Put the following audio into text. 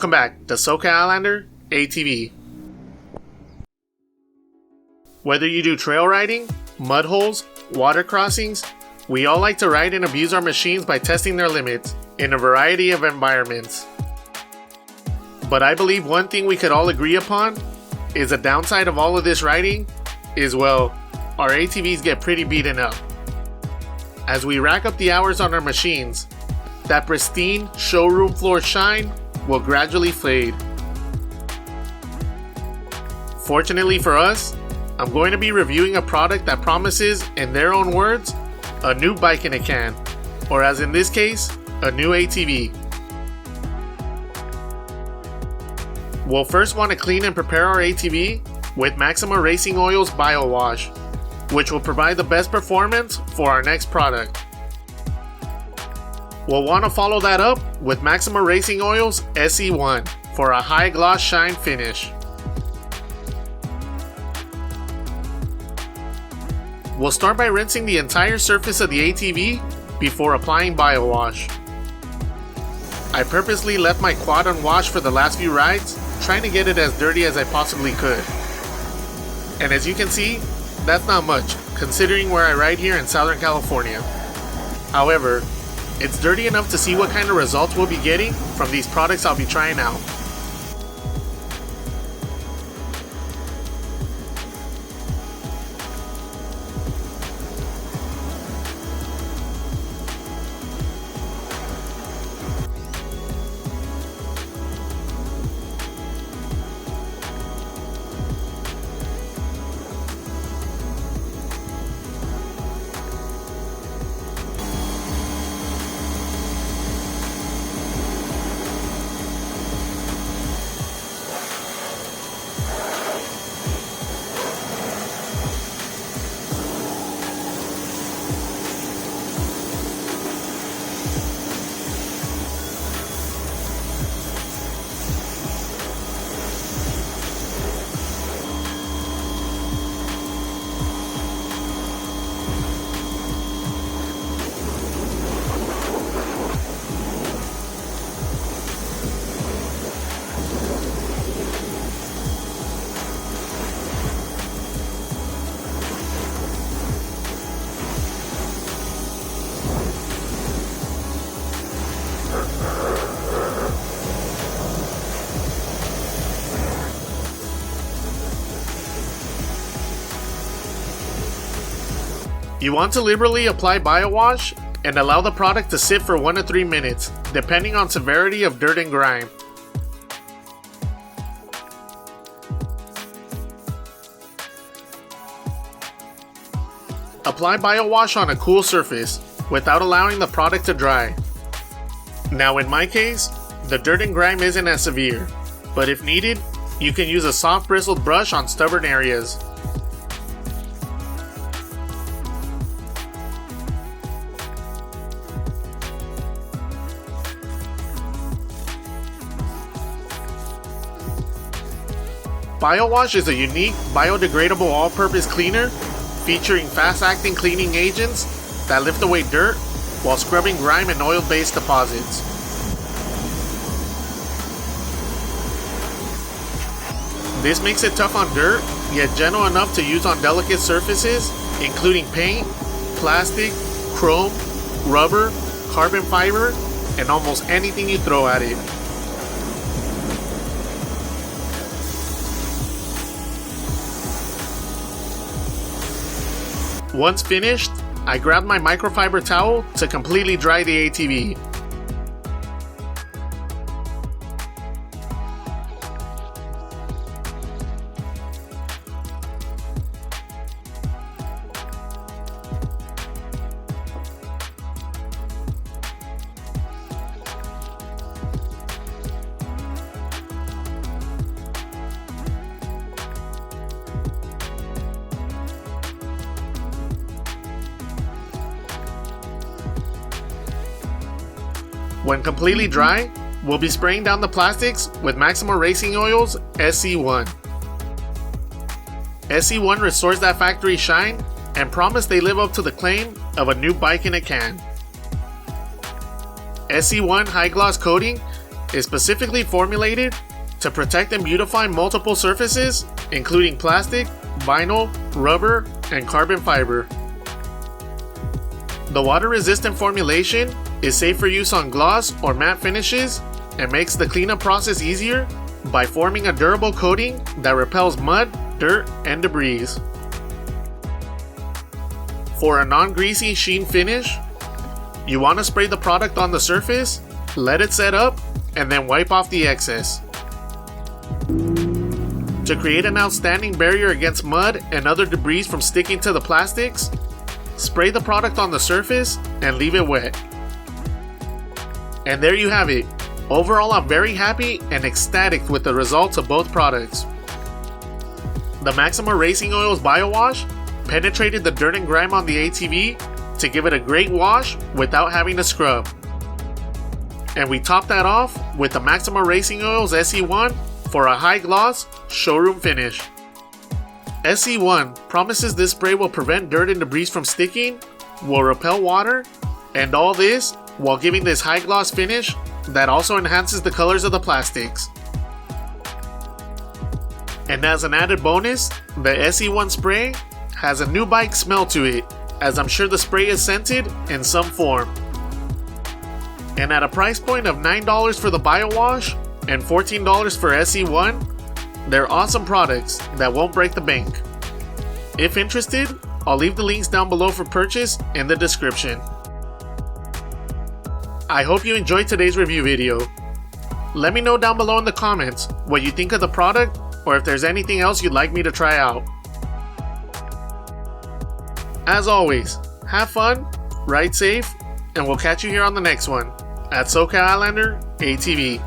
Welcome back to SoCal Outlander ATV. Whether you do trail riding, mud holes, water crossings, we all like to ride and abuse our machines by testing their limits in a variety of environments. But I believe one thing we could all agree upon is the downside of all of this riding is, well, our ATVs get pretty beaten up. As we rack up the hours on our machines, that pristine showroom floor shine will gradually fade. Fortunately for us, I'm going to be reviewing a product that promises, in their own words, a new bike in a can, or as in this case, a new ATV. We'll first want to clean and prepare our ATV with Maxima Racing Oil's BioWash, which will provide the best performance for our next product. We'll want to follow that up with Maxima Racing Oil's SC1 for a high gloss shine finish. We'll start by rinsing the entire surface of the ATV before applying BioWash. I purposely left my quad unwashed for the last few rides, trying to get it as dirty as I possibly could. And as you can see, that's not much, considering where I ride here in Southern California. However, it's dirty enough to see what kind of results we'll be getting from these products I'll be trying out. You want to liberally apply BioWash and allow the product to sit for 1 to 3 minutes, depending on severity of dirt and grime. Apply BioWash on a cool surface without allowing the product to dry. Now in my case, the dirt and grime isn't as severe, but if needed, you can use a soft bristled brush on stubborn areas. BioWash is a unique, biodegradable all-purpose cleaner featuring fast-acting cleaning agents that lift away dirt while scrubbing grime and oil-based deposits. This makes it tough on dirt, yet gentle enough to use on delicate surfaces, including paint, plastic, chrome, rubber, carbon fiber, and almost anything you throw at it. Once finished, I grabbed my microfiber towel to completely dry the ATV. When completely dry, we'll be spraying down the plastics with Maxima Racing Oil's SC1. SC1 restores that factory shine and promise they live up to the claim of a new bike in a can. SC1 high gloss coating is specifically formulated to protect and beautify multiple surfaces, including plastic, vinyl, rubber, and carbon fiber. The water-resistant formulation is safe for use on gloss or matte finishes and makes the cleanup process easier by forming a durable coating that repels mud, dirt, and debris. For a non-greasy sheen finish, you want to spray the product on the surface, let it set up, and then wipe off the excess. To create an outstanding barrier against mud and other debris from sticking to the plastics, spray the product on the surface and leave it wet. And there you have it. Overall, I'm very happy and ecstatic with the results of both products. The Maxima Racing Oil's BioWash penetrated the dirt and grime on the ATV to give it a great wash without having to scrub. And we topped that off with the Maxima Racing Oil's SC1 for a high gloss showroom finish. SC1 promises this spray will prevent dirt and debris from sticking, will repel water, and all this while giving this high gloss finish that also enhances the colors of the plastics. And as an added bonus, the SC1 spray has a new bike smell to it, as I'm sure the spray is scented in some form. And at a price point of $9 for the BioWash and $14 for SC1, they're awesome products that won't break the bank. If interested, I'll leave the links down below for purchase in the description. I hope you enjoyed today's review video. Let me know down below in the comments what you think of the product or if there's anything else you'd like me to try out. As always, have fun, ride safe, and we'll catch you here on the next one at SoCal Outlander ATV.